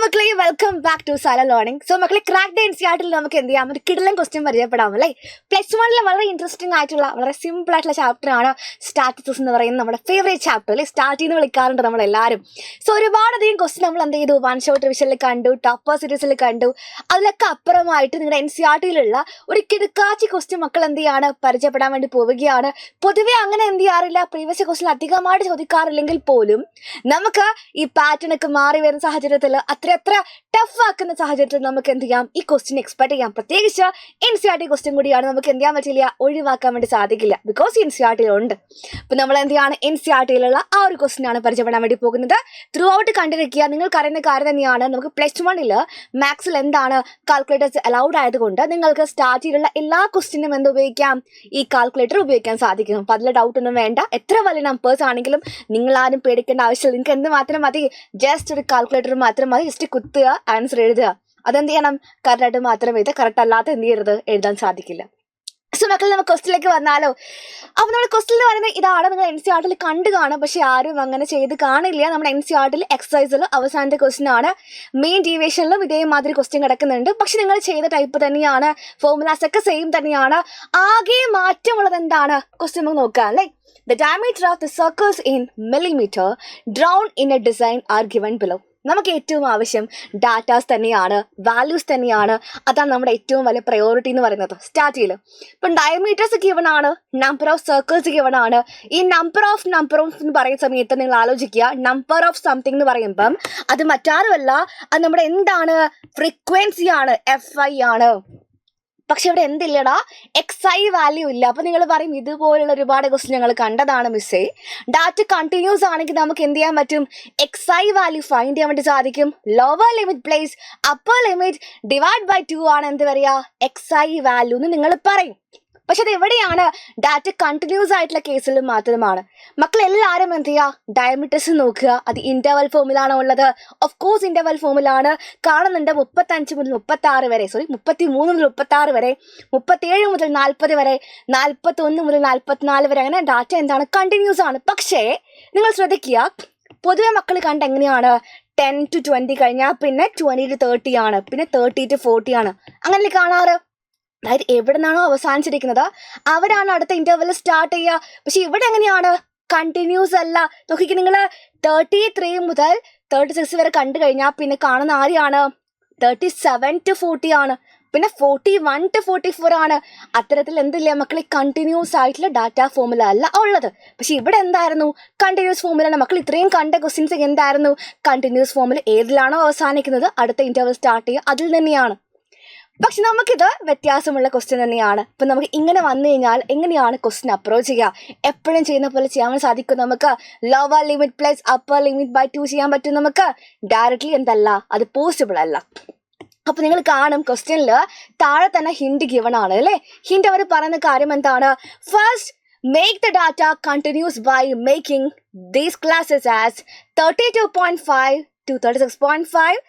മക്കളെ welcome back to Sala learning. So മക്കളെ crack the എൻസിആർടിൽ നമുക്ക് എന്ത് ചെയ്യാം, ഒരു കിടിലൻ ക്വസ്റ്റ്യൻ പരിചയപ്പെടാം അല്ലേ. +1 വളരെ ഇൻട്രസ്റ്റിംഗ് ആയിട്ടുള്ള വളരെ സിമ്പിൾ ആയിട്ടുള്ള ചാപ്റ്റർ ആണ് സ്റ്റാറ്റിസ്റ്റിക്സ് എന്ന് പറയുന്ന നമ്മുടെ ഫേവറേറ്റ് ചാപ്റ്റർ അല്ലെ. സ്റ്റാർട്ട് എന്ന് വിളിക്കാറുണ്ട് നമ്മളെല്ലാവരും. സോ ഒരുപാടധികം ക്വസ്റ്റ്യൻ നമ്മൾ എന്ത് ചെയ്തു, വൺ ഷോട്ട് റിവിഷനിൽ കണ്ടു, ടോപ്പർ സീരീസിൽ കണ്ടു. അതിലൊക്കെ അപ്പുറമായിട്ട് നിങ്ങളുടെ എൻസിആർടിയിലുള്ള ഒരു കിടക്കാച്ചി ക്വസ്റ്റ്യൻ മക്കൾ എന്ത് ചെയ്യാണ്, പരിചയപ്പെടാൻ വേണ്ടി പോവുകയാണ്. പൊതുവെ അങ്ങനെ എന്ത് ചെയ്യാറില്ല, പ്രീവിയസ് ക്വസ്റ്റ്യൻ അധികമായിട്ട് ചോദിക്കാറില്ലെങ്കിൽ പോലും നമുക്ക് ഈ പാറ്റേൺ ഒക്കെ മാറി വരുന്ന സാഹചര്യത്തിൽ അത്ര ടഫ് ആക്കുന്ന സാഹചര്യത്തിൽ നമുക്ക് എന്ത് ചെയ്യാം, ഈ ക്വസ്റ്റ്യൻ എക്സ്പെക്ട് ചെയ്യാം. പ്രത്യേകിച്ച് എൻസിആർടി ക്വസ്റ്റ്യൻ കൂടിയാണ്, നമുക്ക് എന്ത് ചെയ്യാൻ പറ്റില്ല, ഒഴിവാക്കാൻ വേണ്ടി സാധിക്കില്ല. ബിക്കോസ് എൻസിആർടിയിലുണ്ട്. അപ്പം നമ്മൾ എന്ത് ചെയ്യാണ്, എൻസിആർടിയിലുള്ള ആ ഒരു ക്വസ്റ്റ്യൻ ആണ് പരിചയപ്പെടാൻ വേണ്ടി പോകുന്നത്. ത്രൂ ഔട്ട് കണ്ടിരിക്കുക. നിങ്ങൾക്ക് അറിയുന്ന കാര്യം തന്നെയാണ്, നമുക്ക് +1 മാത്സിൽ എന്താണ് കാൽക്കുലേറ്റേഴ്സ് അലൗഡ് ആയതുകൊണ്ട് നിങ്ങൾക്ക് സ്റ്റാർട്ടിലുള്ള എല്ലാ ക്വസ്റ്റ്യനും എന്ത് ഉപയോഗിക്കാം, ഈ കാൽക്കുലേറ്റർ ഉപയോഗിക്കാൻ സാധിക്കും. അപ്പം അതിൽ ഡൗട്ട് ഒന്നും വേണ്ട. എത്ര വലിയ നമ്പേഴ്സ് ആണെങ്കിലും നിങ്ങളാരും പേടിക്കേണ്ട ആവശ്യമില്ല. നിങ്ങൾക്ക് എന്ത് മാത്രം മതി, ജസ്റ്റ് ഒരു കാൽക്കുലേറ്റർ മാത്രം മതി. ജസ്റ്റ് കുത്തുക, ആൻസർ എഴുതുക. അതെന്ത് ചെയ്യണം, കറക്റ്റായിട്ട് മാത്രം എഴുതുക. കറക്റ്റ് അല്ലാത്ത എന്ത് ചെയ്യരുത്, എഴുതാൻ സാധിക്കില്ല. സോ മക്കൾ നമ്മൾ ക്വസ്റ്റിലേക്ക് വന്നാലോ. അപ്പോൾ നമ്മൾ ക്വസ്റ്റിൽ പറയുന്നത് ഇതാണ്, നിങ്ങൾ എൻസിആർടിയിൽ കണ്ടു കാണും, പക്ഷെ ആരും അങ്ങനെ ചെയ്ത് കാണില്ല. നമ്മുടെ എൻസിആർടിയിൽ എക്സസൈസിൽ അവസാനത്തെ ക്വസ്റ്റ്യൻ ആണ്. മെയിൻ ഡീവിയേഷനിലും ഇതേമാതിരി ക്വസ്റ്റ്യൻ കിടക്കുന്നുണ്ട്. പക്ഷെ നിങ്ങൾ ചെയ്ത ടൈപ്പ് തന്നെയാണ്, ഫോർമുലാസ് ഒക്കെ സെയിം തന്നെയാണ്. ആകെ മാറ്റമുള്ളത് എന്താണ്, ക്വസ്റ്റ്യൻ നമുക്ക് നോക്കാം അല്ലേ. The diameter of the circles in millimeter drawn in a design are given below. നമുക്ക് ഏറ്റവും ആവശ്യം ഡാറ്റാസ് തന്നെയാണ്, വാല്യൂസ് തന്നെയാണ്. അതാണ് നമ്മുടെ ഏറ്റവും വലിയ പ്രയോറിറ്റി എന്ന് പറയുന്നത് സ്റ്റാർട്ടിയിൽ. ഇപ്പം ഡയമീറ്റേഴ്സ് ഗിവൺ ആണ്, നമ്പർ ഓഫ് സർക്കിൾസ് ഗിവൺ ആണ്. ഈ നമ്പർ ഓഫ് എന്ന് പറയുന്ന സമയത്ത് നിങ്ങൾ ആലോചിക്കുക, നമ്പർ ഓഫ് സംതിങ് എന്ന് പറയുമ്പം അത് മറ്റാരുമല്ല, അത് നമ്മുടെ എന്താണ്, ഫ്രീക്വൻസി ആണ്, FI ആണ്. പക്ഷെ ഇവിടെ എന്തില്ലടാ, XI വാല്യൂ ഇല്ല. അപ്പൊ നിങ്ങൾ പറയും ഇതുപോലുള്ള ഒരുപാട് ക്വസ്റ്റ്യൻ ഞങ്ങൾ കണ്ടതാണ് മിസ്സേ. ഡാറ്റ കണ്ടിന്യൂസ് ആണെങ്കിൽ നമുക്ക് എന്ത് ചെയ്യാൻ പറ്റും, XI വാല്യൂ ഫൈൻഡ് ചെയ്യാൻ വേണ്ടി സാധിക്കും. Lower limit plus upper limit divide by 2 ആണ് എന്ത് പറയാ, XI വാല്യൂ എന്ന് നിങ്ങൾ പറയും. പക്ഷെ അത് എവിടെയാണ്, ഡാറ്റ കണ്ടിന്യൂസ് ആയിട്ടുള്ള കേസിൽ മാത്രമാണ്. മക്കൾ എല്ലാവരും എന്ത് ചെയ്യുക, ഡയമീറ്റേഴ്സ് നോക്കുക. അത് ഇന്റർവൽ ഫോമിലാണോ ഉള്ളത്, ഓഫ് കോഴ്സ് ഇന്റർവൽ ഫോമിലാണ്. കാണുന്നുണ്ട് 35 മുതൽ 36 വരെ, 33 മുതൽ 36 വരെ, 37 മുതൽ 40 വരെ, 41 മുതൽ 44 വരെ. അങ്ങനെ ഡാറ്റ എന്താണ്, കണ്ടിന്യൂസ് ആണ്. പക്ഷേ നിങ്ങൾ ശ്രദ്ധിക്കുക, പൊതുവെ മക്കൾ കണ്ട എങ്ങനെയാണ്, 10 to 20 കഴിഞ്ഞാൽ പിന്നെ 20 to 30 ആണ്, പിന്നെ 30 to 40 ആണ്. അങ്ങനല്ലേ കാണാറ്. അതായത് എവിടെ നിന്നാണോ അവസാനിച്ചിരിക്കുന്നത് അവരാണ് അടുത്ത ഇന്റർവെൽ സ്റ്റാർട്ട് ചെയ്യുക. പക്ഷെ ഇവിടെ എങ്ങനെയാണ്, കണ്ടിന്യൂസ് അല്ല. നോക്കിക്ക്, നിങ്ങൾ 33 മുതൽ 36 വരെ കണ്ടു കഴിഞ്ഞാൽ പിന്നെ കാണുന്ന ആരെയാണ്, 37 to 40 ആണ്, പിന്നെ 41 to 44 ആണ്. അത്തരത്തിൽ എന്തില്ല മക്കളെ, കണ്ടിന്യൂസ് ആയിട്ടുള്ള ഡാറ്റ ഫോമുല അല്ല ഉള്ളത്. പക്ഷെ ഇവിടെ എന്തായിരുന്നു, കണ്ടിന്യൂസ് ഫോമുലാണ്. മക്കൾ ഇത്രയും കണ്ട ക്വസ്റ്റ്യൻസ് എന്തായിരുന്നു, കണ്ടിന്യൂസ് ഫോമിൽ ഏതിലാണോ അവസാനിക്കുന്നത് അടുത്ത ഇന്റർവെൽ സ്റ്റാർട്ട് ചെയ്യുക അതിൽ തന്നെയാണ്. പക്ഷെ നമുക്കിത് വ്യത്യാസമുള്ള ക്വസ്റ്റ്യൻ തന്നെയാണ്. ഇപ്പം നമുക്ക് ഇങ്ങനെ വന്നു കഴിഞ്ഞാൽ എങ്ങനെയാണ് ക്വസ്റ്റ്യൻ അപ്രോച്ച് ചെയ്യുക, എപ്പോഴും ചെയ്യുന്ന പോലെ ചെയ്യാൻ സാധിക്കും. നമുക്ക് lower limit plus upper limit by 2 ചെയ്യാൻ പറ്റും. നമുക്ക് ഡയറക്റ്റ്ലി എന്തല്ല, അത് പോസിബിൾ അല്ല. അപ്പൊ നിങ്ങൾ കാണും ക്വസ്റ്റ്യനിൽ താഴെ തന്നെ ഹിന്റ് ഗിവൺ ആണ് അല്ലേ. ഹിന്റ് അവർ പറയുന്ന കാര്യം എന്താണ്, first make the data continuous by making these classes as 32.5 to 36.5,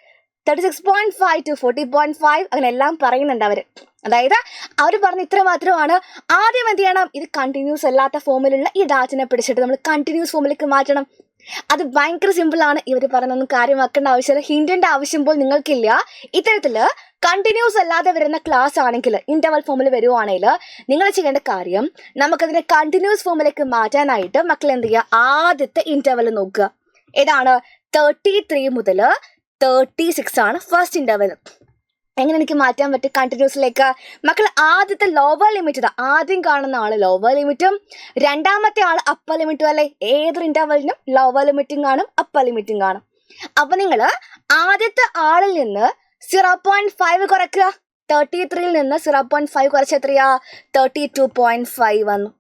36.5 to 40.5 അങ്ങനെ എല്ലാം പറയുന്നുണ്ട് അവർ. അതായത് അവർ പറഞ്ഞ ഇത്ര മാത്രമാണ്. ആദ്യം എന്ത് ചെയ്യണം, ഇത് കണ്ടിന്യൂസ് അല്ലാത്ത ഫോമിലുള്ള ഈ ഡാറ്റിനെ പിടിച്ചിട്ട് നമ്മൾ കണ്ടിന്യൂസ് ഫോമിലേക്ക് മാറ്റണം. അത് ഭയങ്കര സിമ്പിളാണ്. ഇവർ പറയുന്നൊന്നും കാര്യമാക്കേണ്ട ആവശ്യമില്ല, ഹിന്റിന്റെ ആവശ്യം പോലും നിങ്ങൾക്കില്ല. ഇത്തരത്തില് കണ്ടിന്യൂസ് അല്ലാതെ വരുന്ന ക്ലാസ് ആണെങ്കിൽ, ഇന്റർവൽ ഫോമിൽ വരുവാണെങ്കിൽ നിങ്ങൾ ചെയ്യേണ്ട കാര്യം, നമുക്കതിനെ കണ്ടിന്യൂസ് ഫോമിലേക്ക് മാറ്റാനായിട്ട് മക്കൾ എന്ത് ചെയ്യുക, ആദ്യത്തെ ഇന്റർവൽ നോക്കുക. ഏതാണ്, 33 മുതൽ 36 ആണ് ഫസ്റ്റ് ഇന്റർവൽ. എങ്ങനെ എനിക്ക് മാറ്റാൻ പറ്റും കണ്ടിന്യൂസിലേക്ക്, മക്കൾ ആദ്യത്തെ ലോവർ ലിമിറ്റ്, ആദ്യം കാണുന്ന ആള് ലോവർ ലിമിറ്റും രണ്ടാമത്തെ ആള് അപ്പർ ലിമിറ്റും അല്ലേ. ഏതൊരു ഇന്റർവെലിനും ലോവർ ലിമിറ്റും കാണും, അപ്പർ ലിമിറ്റും കാണും. അപ്പൊ നിങ്ങൾ ആദ്യത്തെ ആളിൽ നിന്ന് 0.5 കുറയ്ക്കുക. 33 നിന്ന് 0.5 കുറച്ച് എത്രയാ, 32.5 വന്നു.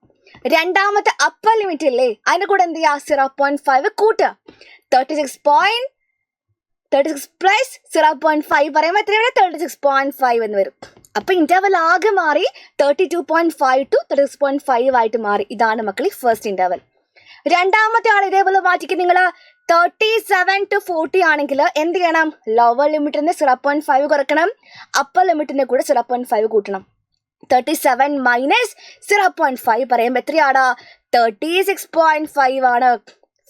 രണ്ടാമത്തെ അപ്പർ ലിമിറ്റ് ഇല്ലേ, അതിന്റെ കൂടെ എന്ത് ചെയ്യുക, 0.5 കൂട്ടുക. 36 പ്ലസ് 0.5 പറയുമ്പോൾ എത്രയാണ്, 36.5 എന്ന് വരും. അപ്പൊ ഇന്റർവൽ ആകെ മാറി 32.5 to 36.5 ആയിട്ട് മാറി. ഇതാണ് മക്കളി ഫസ്റ്റ് ഇന്റർവൽ. രണ്ടാമത്തെ ആൾ ഇതേപോലെ മാറ്റിക്ക്, നിങ്ങൾ 37 to 40 ആണെങ്കിൽ എന്ത് ചെയ്യണം, ലോവർ ലിമിറ്റിന് 0.5 കുറക്കണം, അപ്പർ ലിമിറ്റിന്റെ കൂടെ 0.5 കൂട്ടണം. 37 മൈനസ് 0.5 പറയുമ്പോൾ എത്രയാടാ, 36.5 ആണ്.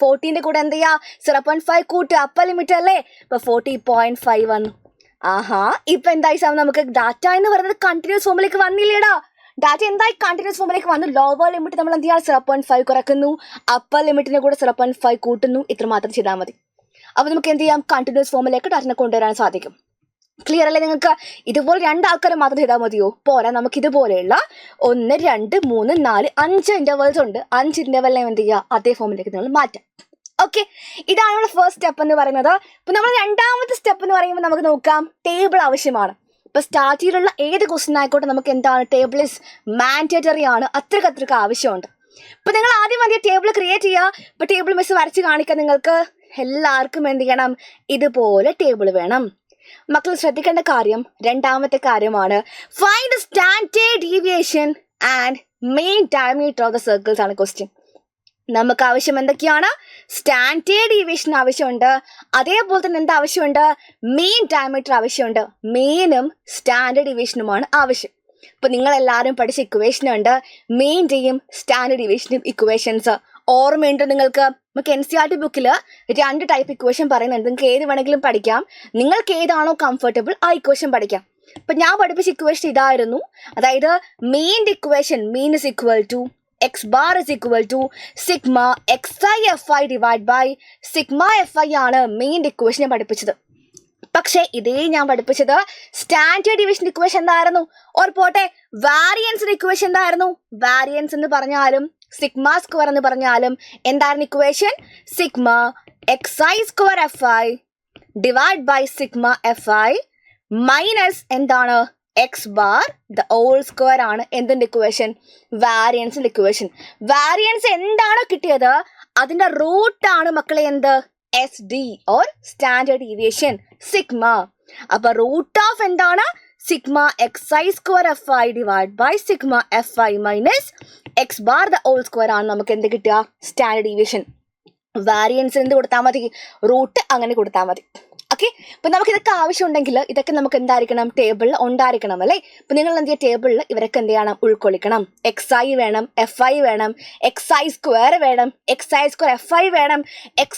40ന്റെ കൂടെ എന്ത് ചെയ്യാ 0.5 കൂട്ടുക, അപ്പർ ലിമിറ്റ് അല്ലേ. ഇപ്പൊ 40.5 വന്നു. ആഹാ, ഇപ്പൊ എന്തായി സാം, നമുക്ക് ഡാറ്റ എന്ന് പറയുന്നത് കണ്ടിന്യൂസ് ഫോമിലേക്ക് വന്നില്ലേടാ. ഡാറ്റ എന്തായി കണ്ടിന്യൂസ് ഫോമിലേക്ക് വന്നു. ലോവർ ലിമിറ്റ് നമ്മൾ എന്ത് ചെയ്യാം 0.5 കുറക്കുന്നു, അപ്പർ ലിമിറ്റിനെ കൂടെ 0.5 കൂട്ടുന്നു. ഇത്ര മാത്രം ചെയ്താൽ മതി. അപ്പൊ നമുക്ക് എന്ത് ചെയ്യാം കണ്ടിന്യൂസ് ഫോമിലേക്ക് ഡാറ്റനെ കൊണ്ടുവരാൻ സാധിക്കും. ക്ലിയർ അല്ലേ നിങ്ങൾക്ക്? ഇതുപോലെ 2 ആൾക്കാർ മാത്രം ചെയ്താൽ മതിയോ? പോരാ, നമുക്ക് ഇതുപോലെയുള്ള 1, 2, 3, 4, 5 ഇന്റർവൽസ് ഉണ്ട്. 5 ഇന്റർവെലിനെ എന്ത് ചെയ്യുക അതേ ഫോമിലേക്ക് നിങ്ങൾ മാറ്റാം. ഓക്കെ, ഇതാണ് നമ്മുടെ ഫസ്റ്റ് സ്റ്റെപ്പ് എന്ന് പറയുന്നത്. ഇപ്പൊ നമ്മൾ രണ്ടാമത്തെ സ്റ്റെപ്പ് എന്ന് പറയുമ്പോൾ നമുക്ക് നോക്കാം ടേബിൾ ആവശ്യമാണ്. ഇപ്പൊ സ്റ്റാർട്ടിങ്ങിലുള്ള ഏത് ക്വസ്റ്റ്യൻ ആയിക്കോട്ടെ നമുക്ക് എന്താണ് ടേബിൾ ഇസ് മാൻഡേറ്ററി ആണ്, അത്രയ്ക്ക് ആവശ്യമുണ്ട്. ഇപ്പൊ നിങ്ങൾ ആദ്യം മതിയ ടേബിൾ ക്രിയേറ്റ് ചെയ്യുക. ഇപ്പൊ ടേബിൾ മിസ് വരച്ച് കാണിക്കാൻ നിങ്ങൾക്ക് എല്ലാവർക്കും എന്ത് ചെയ്യണം, ഇതുപോലെ ടേബിൾ വേണം. മക്കൾ ശ്രദ്ധിക്കേണ്ട കാര്യം രണ്ടാമത്തെ കാര്യമാണ് find the standard deviation and main diameter of the circles ആണ് ക്വസ്റ്റ്യൻ. നമുക്ക് ആവശ്യം എന്തൊക്കെയാണ്? സ്റ്റാൻഡേർഡ് ഡീവിയേഷൻ ആവശ്യമുണ്ട്, അതേപോലെ തന്നെ എന്താ ആവശ്യമുണ്ട്? മെയിൻ ഡയമീറ്റർ ആവശ്യമുണ്ട്. മെയിനും സ്റ്റാൻഡേർഡ് ഡീവിയേഷനുമാണ് ആവശ്യം. ഇപ്പൊ നിങ്ങൾ എല്ലാവരും പഠിച്ച ഇക്വേഷൻ ഉണ്ട്, മെയിൻ്റെയും സ്റ്റാൻഡേർഡ് ഡീവിയേഷനും ഇക്വേഷൻസ് ഓർമ്മയുണ്ട് നിങ്ങൾക്ക്? നമുക്ക് NCERT ബുക്കിൽ 2 ടൈപ്പ് ഇക്വേഷൻ പറയുന്നുണ്ട്. നിങ്ങൾക്ക് ഏത് വേണമെങ്കിലും പഠിക്കാം, നിങ്ങൾക്ക് ഏതാണോ കംഫർട്ടബിൾ ആ ഇക്വേഷൻ പഠിക്കാം. ഇപ്പൊ ഞാൻ പഠിപ്പിച്ച ഇക്വേഷൻ ഇതായിരുന്നു. അതായത് main equation mean is equal to x bar is equal to sigma xi fi divided by sigma fi ആണ് മെയിൻ ഇക്വേഷൻ ഞാൻ പഠിപ്പിച്ചത്. പക്ഷെ ഇതേ ഞാൻ പഠിപ്പിച്ചത് സ്റ്റാൻഡേർഡ് ഡീവിയേഷൻ ഇക്വേഷൻ എന്തായിരുന്നു? ഓർ പോട്ടെ, വാരിയൻസിന്റെ ഇക്വേഷൻ എന്തായിരുന്നു? വാരിയൻസ് എന്ന് പറഞ്ഞാലും സിഗ്മ സ്ക്വയർ എന്ന് പറഞ്ഞാലും എന്തായിരുന്നു equation? Sigma xi square fi divide by sigma fi minus എന്താണ് X bar the whole square ആണ് എന്തിന്റെ ഇക്വേഷൻ? വാരിയൻസിന്റെ ഇക്വേഷൻ. വാരിയൻസ് എന്താണോ കിട്ടിയത് അതിന്റെ റൂട്ടാണ് മക്കളെ എന്ത്? SD or standard deviation sigma. അപ്പൊ റൂട്ട് ഓഫ് എന്താണ്? Sigma xi square fi divide by sigma fi minus X bar the whole square ആണ് നമുക്ക് എന്ത് കിട്ടുക? Standard deviation. വാരിയൻസ് എന്ത് കൊടുത്താൽ മതി? റൂട്ട് അങ്ങനെ കൊടുത്താൽ മതി. ഓക്കെ, അപ്പൊ നമുക്ക് ഇതൊക്കെ ആവശ്യമുണ്ടെങ്കിൽ ഇതൊക്കെ നമുക്ക് എന്തായിരിക്കണം? ടേബിളിൽ ഉണ്ടായിരിക്കണം അല്ലേ. ഇപ്പൊ നിങ്ങൾ എന്ത് ചെയ്യുക ടേബിളിൽ ഇവരൊക്കെ എന്ത് ചെയ്യണം? ഉൾക്കൊള്ളിക്കണം. xi വേണം, fi വേണം, xi സ്ക്വയർ വേണം, xi സ്ക്വയർ fi വേണം,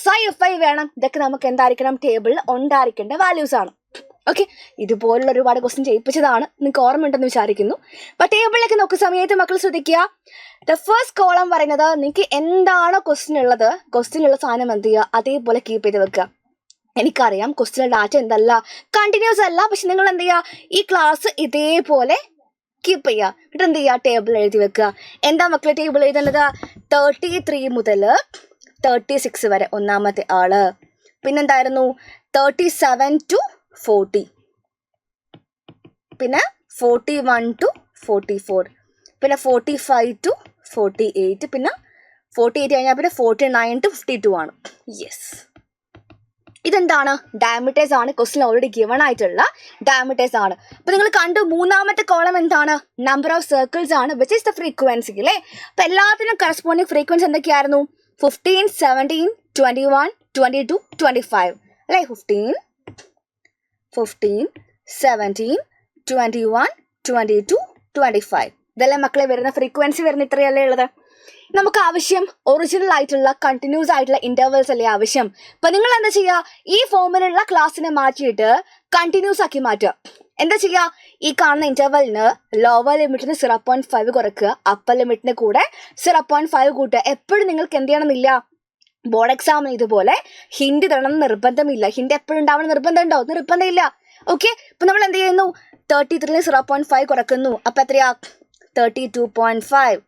xi fi വേണം. ഇതൊക്കെ നമുക്ക് എന്തായിരിക്കണം? ടേബിളിൽ ഉണ്ടായിരിക്കേണ്ട വാല്യൂസ് ആണ്. ഓക്കെ, ഇതുപോലുള്ള ഒരുപാട് ക്വസ്റ്റ്യൻ ചെയ്യിപ്പിച്ചതാണ്, നിങ്ങൾക്ക് ഓർമ്മയുണ്ടെന്ന് വിചാരിക്കുന്നു. അപ്പൊ ടേബിളിലേക്ക് നോക്കുന്ന സമയത്ത് മക്കൾ ശ്രദ്ധിക്കുക, ദ ഫസ്റ്റ് കോളം പറയുന്നത് നിങ്ങൾക്ക് എന്താണോ ക്വസ്റ്റ്യൻ ഉള്ളത്, ക്വസ്റ്റ്യൻ ഉള്ള സാധനം എന്ത് ചെയ്യുക അതേപോലെ കീപ്പ് ചെയ്ത് വെക്കുക. എനിക്കറിയാം ക്വസ്റ്റ്യൻ ഡാറ്റ എന്തല്ല, കണ്ടിന്യൂസ് അല്ല, പക്ഷെ നിങ്ങൾ എന്ത് ചെയ്യുക ഈ ക്ലാസ് ഇതേപോലെ കീപ്പ് ചെയ്യുക. എന്നിട്ട് എന്ത് ചെയ്യുക ടേബിൾ എഴുതി വെക്കുക. എന്താ മക്കളെ ടേബിൾ എഴുതേണ്ടത്? 33 മുതൽ 36 വരെ ഒന്നാമത്തെ ആള്, പിന്നെന്തായിരുന്നു 37 to 40, പിന്നെ 41 to 44, പിന്നെ 45 to 48, പിന്നെ 48 കഴിഞ്ഞാൽ പിന്നെ 49 to 52 ആണ്. യെസ്, ഇതെന്താണ്? ഡയമീറ്റേഴ്സ് ആണ്. ക്വസ്റ്റ്യൻ ഓൾറെഡി ഗിവൺ ആയിട്ടുള്ള ഡയമീറ്റേഴ്സ് ആണ്. അപ്പൊ നിങ്ങൾ കണ്ടു മൂന്നാമത്തെ കോളം എന്താണ്? നമ്പർ ഓഫ് സർക്കിൾസ് ആണ്, വിച്ച് ഇസ് ദ ഫ്രീക്വൻസി അല്ലേ. അപ്പൊ എല്ലാത്തിനും കറസ്പോണ്ടിങ് ഫ്രീക്വൻസി എന്തൊക്കെയായിരുന്നു? 15, 17, 21, 22, 25 അല്ലേ. 15, 17, 21, 22, 25 ഇതെല്ലാം മക്കളെ വരുന്ന ഫ്രീക്വൻസി വരുന്ന ഇത്രയല്ലേ ഉള്ളത്. നമുക്ക് ആവശ്യം ഒറിജിനൽ ആയിട്ടുള്ള കണ്ടിന്യൂസ് ആയിട്ടുള്ള ഇന്റർവെൽസ് അല്ലേ ആവശ്യം. അപ്പൊ നിങ്ങൾ എന്താ ചെയ്യുക? ഈ ഫോമിലുള്ള ക്ലാസ്സിനെ മാറ്റിയിട്ട് കണ്ടിന്യൂസ് ആക്കി മാറ്റുക. എന്താ ചെയ്യുക? ഈ കാണുന്ന ഇന്റർവെലിന് ലോവർ ലിമിറ്റിന് 0.5 കുറയ്ക്കുക, അപ്പർ ലിമിറ്റിന് കൂടെ 0.5 കൂട്ടുക. എപ്പോഴും നിങ്ങൾക്ക് എന്ത് ചെയ്യണമെന്നില്ല, ബോർഡ് എക്സാമിന് ഇതുപോലെ ഹിന്റ് തരണം നിർബന്ധമില്ല. ഹിന്റ് എപ്പോഴും ഉണ്ടാവണം നിർബന്ധമുണ്ടോ? നിർബന്ധമില്ല. ഓക്കെ, ഇപ്പൊ നമ്മൾ എന്ത് ചെയ്യുന്നു? 33 0.5 കുറക്കുന്നു, അപ്പൊ എത്രയാ? 32.5.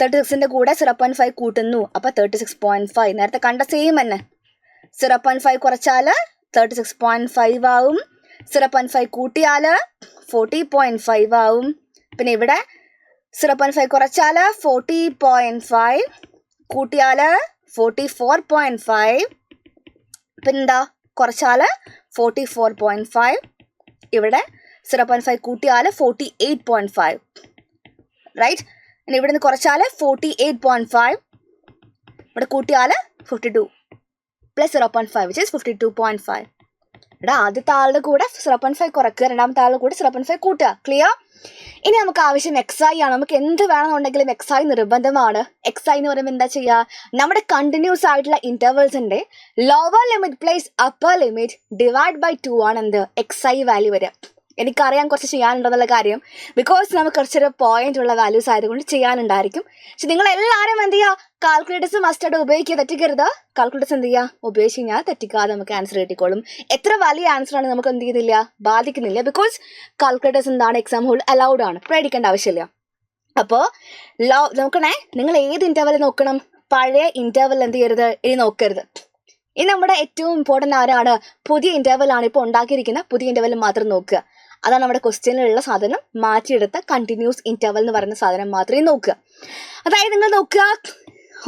36ന്റെ കൂടെ 0.5 കൂട്ടുന്നു, അപ്പൊ 36.5. നേരത്തെ കണ്ട സെയിം തന്നെ. 0.5 കുറച്ചാൽ 36.5 ആവും, 0.5 കൂട്ടിയാൽ 40.5 ആവും. പിന്നെ ഇവിടെ 0.5 കുറച്ചാൽ 40.5 കൂട്ടിയാൽ 44.5, പിന്നെന്താ കുറച്ചാൽ 44.5, ഇവിടെ 0.5 കൂട്ടിയാൽ 48.5 റൈറ്റ്. ഇനി ഇവിടെ നിന്ന് കുറച്ചാൽ 48.5, ഇവിടെ കൂട്ടിയാൽ 52 പ്ലസ് 0.5 വിച്ച് ഈസ് 52.5. എടാ ആദ്യത്തെ ആളുടെ കൂടെ 0.5 കുറയ്ക്കുക, രണ്ടാമത്തെ ആളുടെ കൂടെ 0.5 കൂട്ടുക. ക്ലിയർ? ഇനി നമുക്ക് ആവശ്യം XI ആണ്. നമുക്ക് എന്ത് വേണമെന്നുണ്ടെങ്കിലും XI നിർബന്ധമാണ്. XI എന്ന് പറയുമ്പോൾ എന്താ ചെയ്യുക? നമ്മുടെ കണ്ടിന്യൂസ് ആയിട്ടുള്ള ഇന്റർവെൽസിന്റെ lower limit plus upper limit divide by 2 ആണ് എന്ത് XI വാല്യൂ വരിക. എനിക്കറിയാൻ കുറച്ച് ചെയ്യാനുണ്ടെന്നുള്ള കാര്യം, ബിക്കോസ് നമുക്ക് കുറച്ചൊരു പോയിന്റ് ഉള്ള വാല്യൂസ് ആയതുകൊണ്ട് ചെയ്യാനുണ്ടായിരിക്കും. പക്ഷെ നിങ്ങൾ എല്ലാവരും എന്ത് ചെയ്യുക? കാൽക്കുലേറ്റേഴ്സ് മസ്റ്റായിട്ട് ഉപയോഗിക്കുക, തെറ്റിക്കരുത്. കാൽക്കുലേറ്റേഴ്സ് എന്ത് ചെയ്യുക? ഉപയോഗിച്ച് കഴിഞ്ഞാൽ തെറ്റിക്കാതെ നമുക്ക് ആൻസർ കിട്ടിക്കോളും. എത്ര വലിയ ആൻസർ ആണ് നമുക്ക് എന്ത് ചെയ്യുന്നില്ല, ബാധിക്കുന്നില്ല. ബിക്കോസ് കാൽക്കുലേറ്റേഴ്സ് എന്താണ്, എക്സാം ഹോൾ അലൗഡ് ആണ്, പേടിക്കേണ്ട ആവശ്യമില്ല. അപ്പോൾ നോക്കണേ, നിങ്ങൾ ഏത് ഇന്റർവെൽ നോക്കണം? പഴയ ഇന്റർവെൽ എന്ത് ചെയ്യരുത്, ഇനി നോക്കരുത്. ഇനി നമ്മുടെ ഏറ്റവും ഇമ്പോർട്ടൻ്റ് ആരാണ്? പുതിയ ഇന്റർവെൽ ആണ് ഇപ്പോൾ ഉണ്ടാക്കിയിരിക്കുന്ന പുതിയ ഇന്റർവെൽ മാത്രം നോക്കുക. അതാണ് നമ്മുടെ ക്വസ്റ്റ്യനിലുള്ള സാധനം. മാറ്റിയെടുത്ത കണ്ടിന്യൂസ് ഇന്റർവെൽ എന്ന് പറയുന്ന സാധനം മാത്രമേ നോക്കുക. അതായത് നിങ്ങൾ നോക്കുക,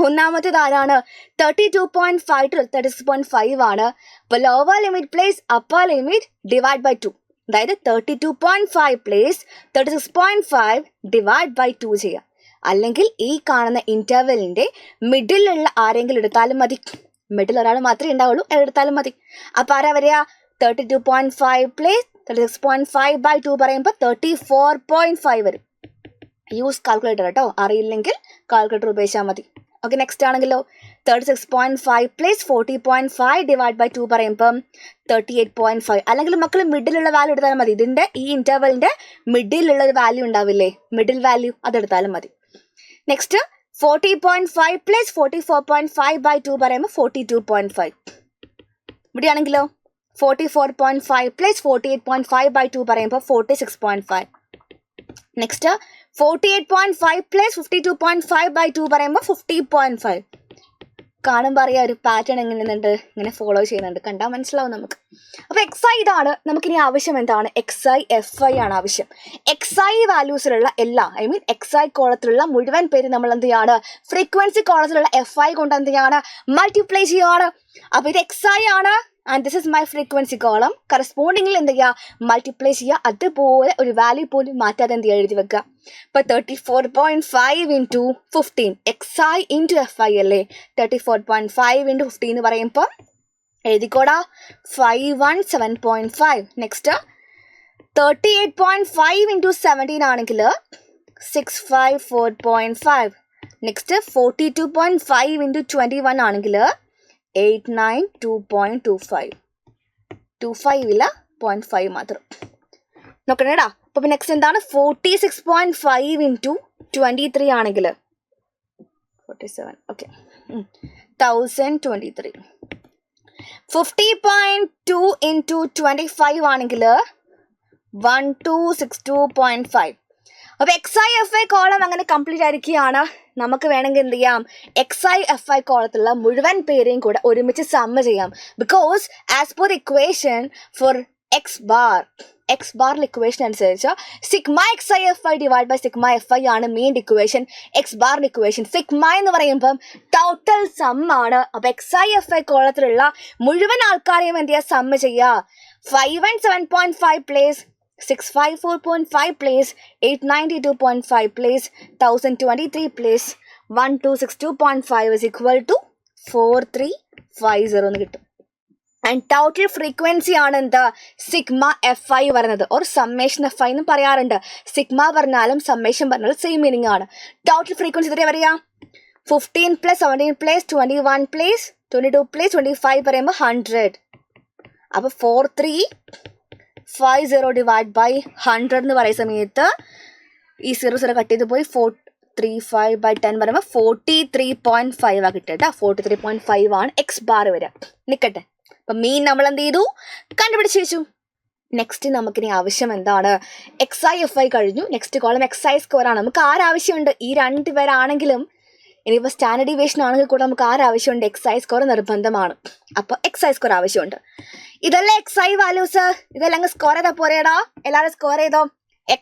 ഒന്നാമത്തേത് ആരാണ്? 32.5 to 36.5 ആണ്. അപ്പോൾ lower limit plus upper limit divide by 2. അതായത് 32.5 പ്ലേസ് 36.5 ഡിവൈഡ് ബൈ 2 ചെയ്യുക. അല്ലെങ്കിൽ ഈ കാണുന്ന ഇന്റർവെലിന്റെ മിഡിലുള്ള ആരെങ്കിലും എടുത്താലും മതി. മിഡിൽ ഒരാൾ മാത്രമേ ഉണ്ടാവുള്ളൂ, എടുത്താലും മതി. അപ്പോൾ ആരാ വരിക? 32.5 പ്ലേസ് 36.5 ബൈ 2 പറയുമ്പോൾ 34.5 വരും. യൂസ് കാൽക്കുലേറ്റർ കേട്ടോ, അറിയില്ലെങ്കിൽ കാൽക്കുലേറ്റർ ഉപയോഗിച്ചാൽ മതി. ഓക്കെ, നെക്സ്റ്റ് ആണെങ്കിലോ 36.5 പ്ലസ് 40.5 ഡിവൈഡ് ബൈ 2 പറയുമ്പം 38.5. അല്ലെങ്കിൽ മക്കൾ മിഡിലുള്ള വാല്യൂ എടുത്താലും മതി. ഇതിൻ്റെ ഈ ഇന്റർവെലിൻ്റെ മിഡിലുള്ള ഒരു വാല്യൂ ഉണ്ടാവില്ലേ, മിഡിൽ വാല്യൂ, അതെടുത്താലും മതി. നെക്സ്റ്റ് 40.5 പ്ലസ് 44.5 ബൈ 2 പറയുമ്പോൾ 42.5. ഇവിടെയാണെങ്കിലോ 44.5 പ്ലസ് 48.5 ബൈ 2 പറയുമ്പോൾ 46.5. നെക്സ്റ്റ് 48.5 പ്ലസ് 52.5 ബൈ 2 പറയുമ്പോൾ 50.5. കാണുമ്പോൾ അറിയാം ഒരു പാറ്റേൺ എങ്ങനെയുണ്ട്, ഇങ്ങനെ ഫോളോ ചെയ്യുന്നുണ്ട്, കണ്ടാൽ മനസ്സിലാവും നമുക്ക്. അപ്പോൾ XI ഇതാണ്. നമുക്കിനി ആവശ്യം എന്താണ്? XI FI ആണ് ആവശ്യം. XI വാല്യൂസിലുള്ള എല്ലാ, XI കോളത്തിലുള്ള മുഴുവൻ പേര് നമ്മൾ എന്ത് ചെയ്യാണ്? ഫ്രീക്വൻസി കോളത്തിലുള്ള FI കൊണ്ട് എന്ത് ചെയ്യാണ്? മൾട്ടിപ്ലൈ ചെയ്യുകയാണ്. അപ്പോൾ ഇത് XI ആണ്, and this is my frequency column. കറസ്പോണ്ടിങ്ങിൽ എന്ത് ചെയ്യുക? മൾട്ടിപ്ലൈ ചെയ്യുക. അതുപോലെ ഒരു വാല്യൂ പോലും മാറ്റാതെ എന്ത് ചെയ്യുക? എഴുതി വെക്കുക. ഇപ്പോൾ 34.5 ഇൻറ്റു 15 XI ഇൻറ്റു FI അല്ലേ? 34.5 ഇൻറ്റു 15 എന്ന് പറയുമ്പോൾ എഴുതിക്കോടാ 517.5. നെക്സ്റ്റ് 38.5 ഇൻറ്റു 17 ആണെങ്കിൽ 654.5. നെക്സ്റ്റ് 42.5 ഇൻറ്റു 21 ആണെങ്കിൽ 892.25. 25 ഇല്ല, 0.5 മാത്രം നോക്കണേടാ. അപ്പോൾ നെക്സ്റ്റ് എന്താണ്? 46.5 ഇൻറ്റു 23 ആണെങ്കിൽ 47. ഓക്കെ, 1023. 50.2 ഇൻറ്റു 25 ആണെങ്കിൽ 1262.5. അപ്പോൾ XI FI കോളം അങ്ങനെ കംപ്ലീറ്റ് ആയിരിക്കുകയാണ്. നമുക്ക് വേണമെങ്കിൽ എന്ത് ചെയ്യാം? XI FI കോളത്തിലുള്ള മുഴുവൻ പേരെയും കൂടെ ഒരുമിച്ച് സമ്മ് ചെയ്യാം. Because as per equation for X ബാറിൽ ഇക്വേഷൻ അനുസരിച്ച് sigma XI FI divide by sigma FI ആണ് മെയിൻ ഇക്വേഷൻ. എക്സ് ബാറിൻ്റെ ഇക്വേഷൻ സിഗ്മ എന്ന് പറയുമ്പം ടോട്ടൽ സം ആണ്. അപ്പോൾ XI FI കോളത്തിലുള്ള മുഴുവൻ ആൾക്കാരെയും എന്ത് ചെയ്യുക? സമ്മ് ചെയ്യുക. 517.5 place 654.5 place 892.5 place 1023 place 1262.5 is equal to 4350 എന്ന് കിട്ടും. ആൻഡ് ടോട്ടൽ ഫ്രീക്വൻസി ആണ് എന്താ? സിഗ്മ FI പറയുന്നത്, ഓർ സമ്മേഷൻ FI എന്നും പറയാറുണ്ട്. സിഗ്മ പറഞ്ഞാലും സമ്മേഷൻ പറഞ്ഞാലും സെയിം മീനിങ് ആണ്. ടോട്ടൽ ഫ്രീക്വൻസി എത്രയാണ് പറയുക? 15 പ്ലസ് 17 പ്ലസ് 21 പ്ലസ് 22 പ്ലസ് 25 പറയുമ്പോൾ 100. അപ്പോൾ 4350 ഡിവൈഡ് ബൈ 100 എന്ന് പറയുന്ന സമയത്ത് ഈ 0 കട്ട് ചെയ്ത് പോയി 435 ബൈ 10 പറയുമ്പോൾ 43.5 ആ കിട്ടുക കേട്ടോ. 43.5 ആണ് എക്സ് ബാർ വരിക. നിൽക്കട്ടെ, അപ്പം മീൻ നമ്മൾ എന്ത് ചെയ്തു? കണ്ടുപിടിച്ച് വെച്ചു. നെക്സ്റ്റ് നമുക്കിനി ആവശ്യം എന്താണ്? XI FI കഴിഞ്ഞു. നെക്സ്റ്റ് കോളം XI സ്കോർ ആണ്. നമുക്ക് ആരാവശ്യമുണ്ട്? ഈ 2 പേരാണെങ്കിലും ഇനിയിപ്പോൾ സ്റ്റാൻഡേർഡ് ഡീവിയേഷൻ ആണെങ്കിൽ കൂടെ നമുക്ക് ആരാവശ്യമുണ്ട്? XI സ്കോർ നിർബന്ധമാണ്. അപ്പോൾ XI സ്കോർ ആവശ്യമുണ്ട്. ഇതല്ലേ XI വാല്യൂസ്? ഇതെല്ലാം സ്കോർ ചെയ്താൽ പോരേടാ? എല്ലാവരും സ്കോർ ചെയ്തോ?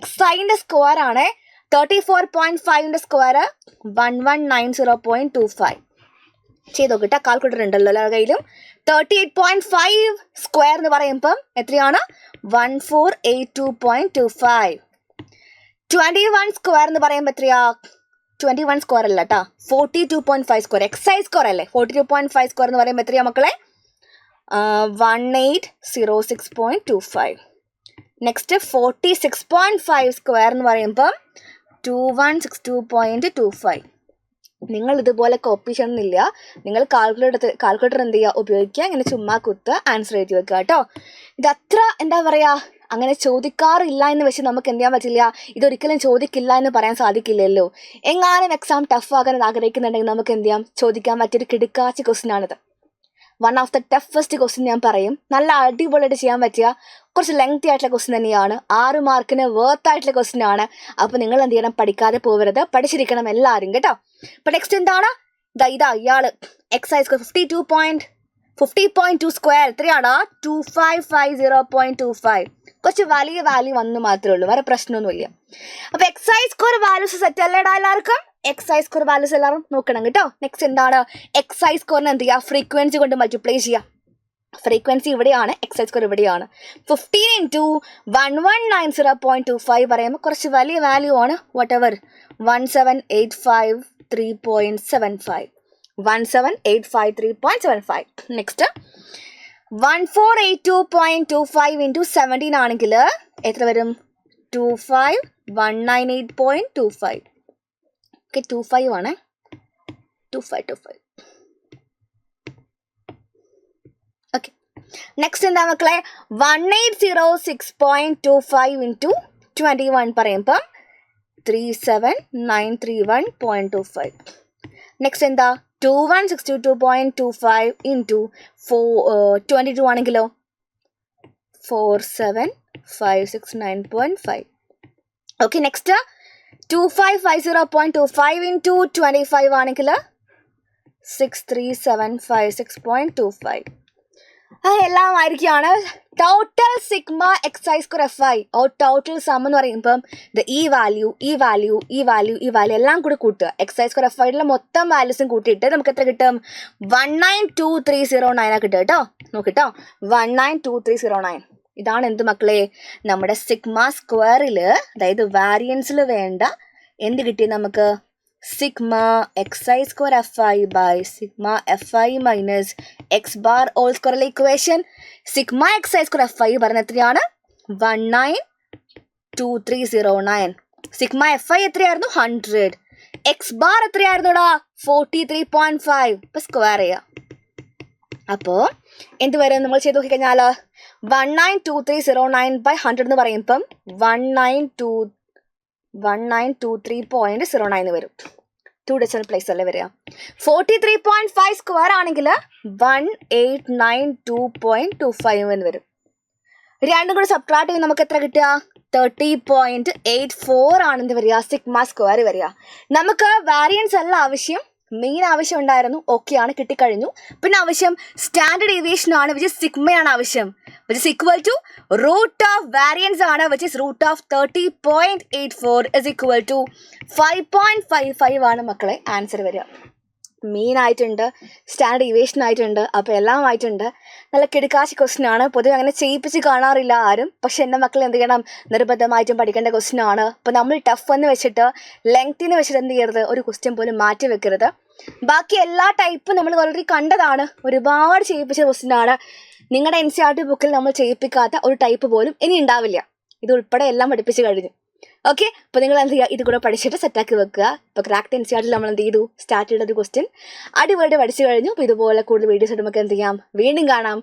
XIൻ്റെ സ്കോർ ആണ് 34.5ൻ്റെ സ്ക്വയർ 1190.25. ചെയ്തോ കിട്ടാ. കാൽക്കുലേറ്റർ ഉണ്ടല്ലോ എല്ലാ കയ്യിലും. 38.5 സ്ക്വയർ എന്ന് പറയുമ്പം എത്രയാണ്? 1482.25. 21 സ്ക്വയർ എന്ന് പറയുമ്പോൾ എത്രയാ? 21 സ്ക്വയർ അല്ല കേട്ടോ, 42.5 സ്ക്വയർ. XI സ്കോർ അല്ലേ? 42.5 സ്ക്വയർ എന്ന് പറയുമ്പോൾ എത്രയാ മക്കളെ? 1806.25. നെക്സ്റ്റ് 46.5 സ്ക്വയർ എന്ന് പറയുമ്പോൾ 2162.25. നിങ്ങൾ ഇതുപോലെ കോപ്പി ചെയ്യണമെന്നില്ല. നിങ്ങൾ കാൽക്കുലേറ്റർ എന്ത് ചെയ്യുക, ഉപയോഗിക്കുക. ഇങ്ങനെ ചുമ്മാ കുത്ത് ആൻസർ എഴുതി വെക്കുക കേട്ടോ. ഇതത്ര എന്താ പറയുക, അങ്ങനെ ചോദിക്കാറില്ല എന്ന് വെച്ച് നമുക്ക് എന്ത് ചെയ്യാൻ പറ്റില്ല, ഇതൊരിക്കലും ചോദിക്കില്ല എന്ന് പറയാൻ സാധിക്കില്ലല്ലോ. എങ്ങാനും എക്സാം ടഫ് ആകാൻ ആഗ്രഹിക്കുന്നുണ്ടെങ്കിൽ നമുക്ക് എന്ത് ചെയ്യാം, ചോദിക്കാൻ പറ്റിയൊരു കിടുക്കാച്ച ക്വസ്റ്റ്യൻ ആണിത്. One of the toughest question ഞാൻ പറയും. നല്ല അടിപൊളിയായിട്ട് ചെയ്യാൻ പറ്റിയ കുറച്ച് ലെങ്തി ആയിട്ടുള്ള ക്വസ്റ്റ്യൻ തന്നെയാണ്. 6 മാർക്കിന് വേർത്ത് ആയിട്ടുള്ള ക്വസ്റ്റ്യൻ ആണ്. അപ്പോൾ നിങ്ങൾ എന്ത് ചെയ്യണം, പഠിക്കാതെ പോകരുത്, പഠിച്ചിരിക്കണം എല്ലാവരും കേട്ടോ. അപ്പോൾ നെക്സ്റ്റ് എന്താണ്, ഇതാ ഇയാള് എക്സൈസ് 50.2 സ്ക്വയർ എത്രയാണ്, 2550.25. കുറച്ച് വലിയ വാല്യൂ വന്നു മാത്രമേ ഉള്ളൂ, വേറെ പ്രശ്നമൊന്നുമില്ല. അപ്പോൾ എക്സൈസ് സ്കോർ വാല്യൂസ് സെറ്റ് അല്ലേടാ എല്ലാവർക്കും. എക്സൈസ് സ്കോർ വാല്യൂസ് എല്ലാവരും നോക്കണം കേട്ടോ. നെക്സ്റ്റ് എന്താണ്, എക്സൈസ് സ്കോറിന് എന്ത് ചെയ്യുക, ഫ്രീക്വൻസി കൊണ്ട് മൾട്ടിപ്ലൈ ചെയ്യുക. ഫ്രീക്വൻസി ഇവിടെയാണ്, എക്സൈസ് സ്കോർ ഇവിടെയാണ്. 15 into 1190.25 പറയുമ്പോൾ കുറച്ച് വലിയ വാല്യൂ ആണ്. What ever 17853.75. 17853.75. നെക്സ്റ്റ് 1482.25 into 17 ആണെങ്കിൽ എത്ര വരും, 25198.25. ഓക്കെ, 25 ആണ്, 25. ഓക്കെ, നെക്സ്റ്റ് എന്താ മക്കളെ, 1806.25 into 21 പറയുമ്പോൾ 37931.25. നെക്സ്റ്റ് എന്താ, 2162.25 into 22 ആണെങ്കിലോ 47569.5. ഓക്കെ, നെക്സ്റ്റ് 2550.25 into 25 ആണെങ്കിൽ 63756.25. എല്ലാം ആയിരിക്കുകയാണ്. Total sigma excise square FI total some എന്ന് പറയുമ്പം ഈ വാല്യൂ എല്ലാം കൂടി കൂട്ടുക. എക്സൈസ് സ്ക്വയർ FIയുടെ മൊത്തം വാല്യൂസും കൂട്ടിയിട്ട് നമുക്ക് എത്ര കിട്ടും, 192309 കിട്ടുക കേട്ടോ. നോക്കിട്ടോ, 192309. ഇതാണ് എന്ത് മക്കളെ, നമ്മുടെ സിഗ്മ സ്ക്വയറിൽ, അതായത് വാരിയൻസിൽ വേണ്ട എന്ത് കിട്ടി നമുക്ക്, sigma excise square FI by sigma FI minus X bar whole സ്ക്വയറിലെ equation. Sigma excise square FI പറഞ്ഞ എത്രയാണ്, 192309. സിഗ്മ FI എത്രയായിരുന്നു, 100. എക്സ് ബാർ എത്രയായിരുന്നുടാ, 43.5. ഇപ്പം സ്ക്വയർ ചെയ്യുക. അപ്പോൾ എന്ത് വരും, നമ്മൾ ചെയ്ത് നോക്കിക്കഴിഞ്ഞാൽ 192309 ബൈ 100 എന്ന് പറയുമ്പം 1923.09 വരും. 2 ഡെസിമൽ പ്ലേസ് അല്ലേ വരിക. 43.5 സ്ക്വയർ ആണെങ്കിൽ 1892.25 എന്ന് വരും. രണ്ടും കൂടി സബ്ട്രാക്ട് ചെയ്യുമ്പോൾ നമുക്ക് എത്ര കിട്ടുക, 30.84 ആണെന്ന് വരിക, സിഗ്മ സ്ക്വയർ വരിക. നമുക്ക് വാരിയൻസ് അല്ല ആവശ്യം, മെയിൻ ആവശ്യം ഉണ്ടായിരുന്നു, ഓക്കെയാണ്, കിട്ടിക്കഴിഞ്ഞു. പിന്നെ ആവശ്യം സ്റ്റാൻഡേർഡ് ഡീവിയേഷൻ ആണ്, വിച്ച് ഇസ് സിഗ്മയാണ് ആവശ്യം, which is equal to root of variance ആണ്, which is root of 30.84 is equal to 5.55 ആണ് മക്കളെ ആൻസർ വരിക. മെയിൻ ആയിട്ടുണ്ട്, സ്റ്റാൻഡേർഡ് ഡീവിയേഷൻ ആയിട്ടുണ്ട്, അപ്പോൾ എല്ലാം ആയിട്ടുണ്ട്. നല്ല കിടുക്കാശി ക്വസ്റ്റ്യൻ ആണ്. പൊതുവെ അങ്ങനെ ചെയ്യിപ്പിച്ച് കാണാറില്ല ആരും, പക്ഷെ എൻ്റെ മക്കൾ എന്ത് ചെയ്യണം, നിർബന്ധമായിട്ടും പഠിക്കേണ്ട ക്വസ്റ്റ്യൻ ആണ്. അപ്പോൾ നമ്മൾ ടഫ് എന്ന് വെച്ചിട്ട് ലെങ്ത്തിന് വെച്ചിട്ട് എന്ത് ചെയ്യരുത്, ഒരു ക്വസ്റ്റ്യൻ പോലും മാറ്റി വെക്കരുത്. ബാക്കി എല്ലാ ടൈപ്പും നമ്മൾ ഓൾറെഡി കണ്ടതാണ്, ഒരുപാട് ചെയ്യിപ്പിച്ച ക്വസ്റ്റ്യൻ ആണ്. നിങ്ങളുടെ NCERT ബുക്കിൽ നമ്മൾ ചെയ്യിപ്പിക്കാത്ത ഒരു ടൈപ്പ് പോലും ഇനി ഉണ്ടാവില്ല. ഇത് ഉൾപ്പെടെ എല്ലാം പഠിപ്പിച്ച് കഴിഞ്ഞു. ഓക്കെ, അപ്പോൾ നിങ്ങൾ എന്ത് ചെയ്യുക, ഇത് കൂടെ പഠിച്ചിട്ട് സെറ്റാക്കി വെക്കുക. ഇപ്പോൾ ക്രാക്ട് NCERT നമ്മൾ എന്ത് ചെയ്തു, സ്റ്റാർട്ട് ചെയ്ത ഒരു ക്വസ്റ്റ്യൻ അടിപൊളിയായിട്ട് പഠിച്ചു കഴിഞ്ഞു. അപ്പോൾ ഇതുപോലെ കൂടുതൽ വീഡിയോസ് നമുക്ക് എന്ത് ചെയ്യാം, വീണ്ടും കാണാം.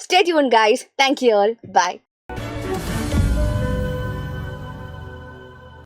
Stay tune guys. Thank you all. By.